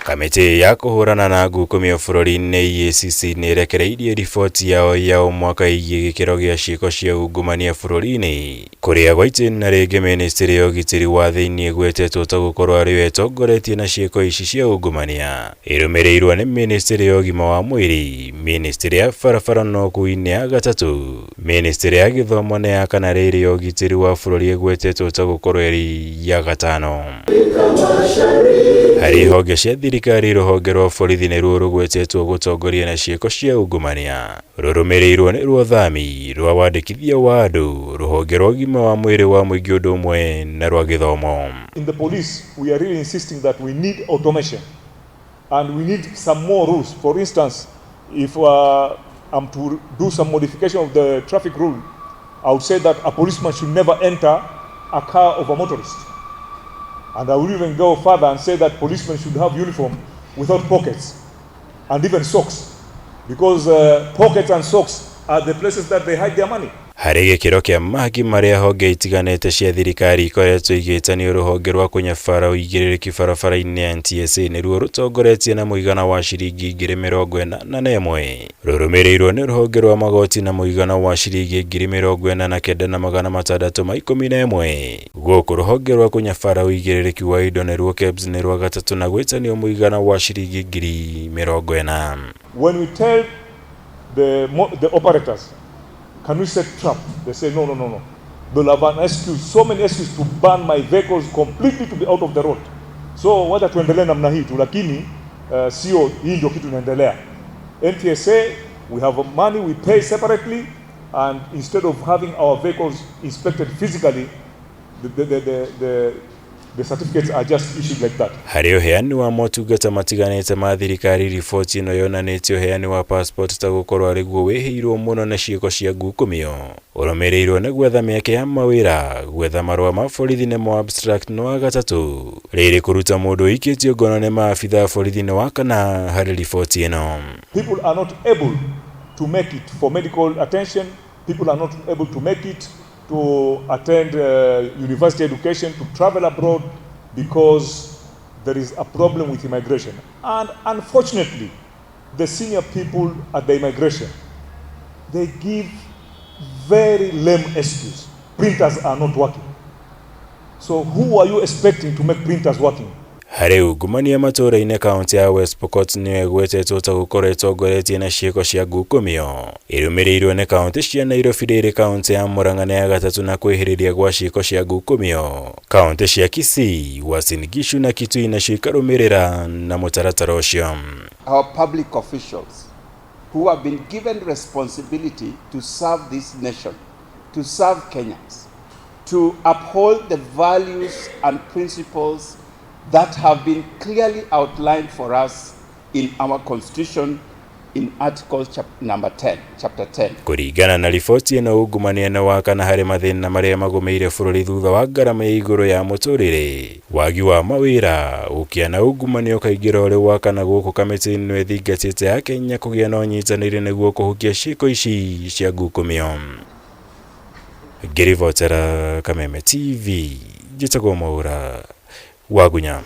Kamiti ya kuhurana na NGUKUMIO bũrũri-inĩ EACC nĩ ĩrekereirie riboti yao ya mwaka ĩgiĩ gĩkĩro gĩa ciĩko cia ungumania bũrũri-inĩ, kũrĩa gwa itĩna rĩngĩ Ministry ya ũgitĩri wa thĩinĩ ĩgwetetwo ta gũkorwo arĩ we ĩtongoretie na ciĩko ici cia ungumania, ĩrũmĩrĩirwo nĩ Ministry ya ũgima wa mwĩrĩ, Ministry ya barabara na ũkui ya gatatũ, Ministry ya gĩthomo na ya kana rĩrĩ ya ũgitĩri wa bũrũri ĩgwetetwo ta gũkorwo ĩrĩ ya gatano. Harĩ honge cia thirikari rũhonge rwa borithi nĩruo rũgwetetwo gũtongoria na ciĩko cia ungumania, rũrũmĩrĩirwo nĩ rwa thami, rwa wandĩkithia wa andũ, rũhonge rwa ũgima wa mwĩrĩ wa mũingĩ ũndũ ũmwe na rwa gĩthomo. In the police, we are really insisting that we need automation and we need some more rules. For instance, if I'm to do some modification of the traffic rule, I would say that a policeman should never enter a car of a motorist. And I will even go further and say that policemen should have uniform without pockets and even socks, because pockets and socks are the places that they hide their money. Harĩ gĩkĩro kĩa mahaki marĩa honge itiganĩte cia thirikari ikoretwo igĩtanio rũhonge rwa kũnyabara ũigĩrĩrĩki barabara-inĩ ya NTSA nĩruo rũtongoretie na mũigana wa ciringi 41,000, rũrũmĩrĩirwo nĩ rũhonge rwa magoti na mũigana wa ciringi 49,611. Gũkũ rũhonge rwa kũnyabara ũigĩrĩrĩki wa indo nĩruo KEBS nĩ rwa gatatũ na gwĩtanio mũigana wa ciringi 40,000. When we tell the operators, can we set trap? They say no. They'll have an excuse, so many excuses to ban my vehicles completely to be out of the road. So wacha tuendelee namna hii tu, lakini sio hii ndio kitu inaendelea. NTSA, we have money we pay separately, and instead of having our vehicles inspected physically, the certificates are just issued like that. Harĩ ũheani wa motungata matiganĩte ma thirikari, riboti ĩno yonanĩtie ũheani wa passport ta gũkorwo arĩ guo wĩhĩirwo mũno na ciĩko cia NGUKUMIO, ũrũmĩrĩirwo nĩ gwetha mĩeke ya mawĩra, gwetha marũa ma borithi nĩ mo abstract no wa gatatũ, rĩrĩ kũruta mũndũ ũikĩtio ngono nĩ maabitha borithi nĩ wa kana harĩ riboti ĩno. People are not able to make it for medical attention. People are not able to make it to attend university education, to travel abroad, because there is a problem with immigration. And unfortunately, the senior people at the immigration, they give very lame excuse. Printers are not working. So who are you expecting to make printers working? Harĩ ungumania matũũra-inĩ kaunti ya West Pokot nĩyo ĩgwetetwo ta gũkorwo ĩtongoretie na ciĩko cia NGUKUMIO, ĩrũmĩrĩirwo nĩ kaunti cia Nairobi rĩrĩ kaunti ya Murang'a na ya gatatũ na kwĩhĩrĩria gwa ciĩko cia NGUKUMIO. Kaunti cia Kisii, Uasin Gishu na Kitui nacio ikarũmĩrĩra na mũtaratara ũcio. Our public officials who have been given responsibility to serve this nation, to serve Kenyans, to uphold the values and principles that have been clearly outlined for us in our constitution in article number 10, chapter 10. Kũringana na riboti ĩno, ungumania nĩ wa kana harĩ mathĩna marĩa magũmĩire bũrũri thutha wa ngarama ya igũrũ ya mũtũrĩre, wagi wa mawĩra, ũkĩa na ungumania ũkaingĩra ũrĩ wa kana gũkũ kamĩtĩ-inĩ ĩthingatĩte ya Kenya kũgĩa na ũnyitanĩri nĩguo kũhukia ciĩko ici cia NGUKUMIO. Ngĩribotera Kameme TV, njĩtagwo Mwaura wa Gunya.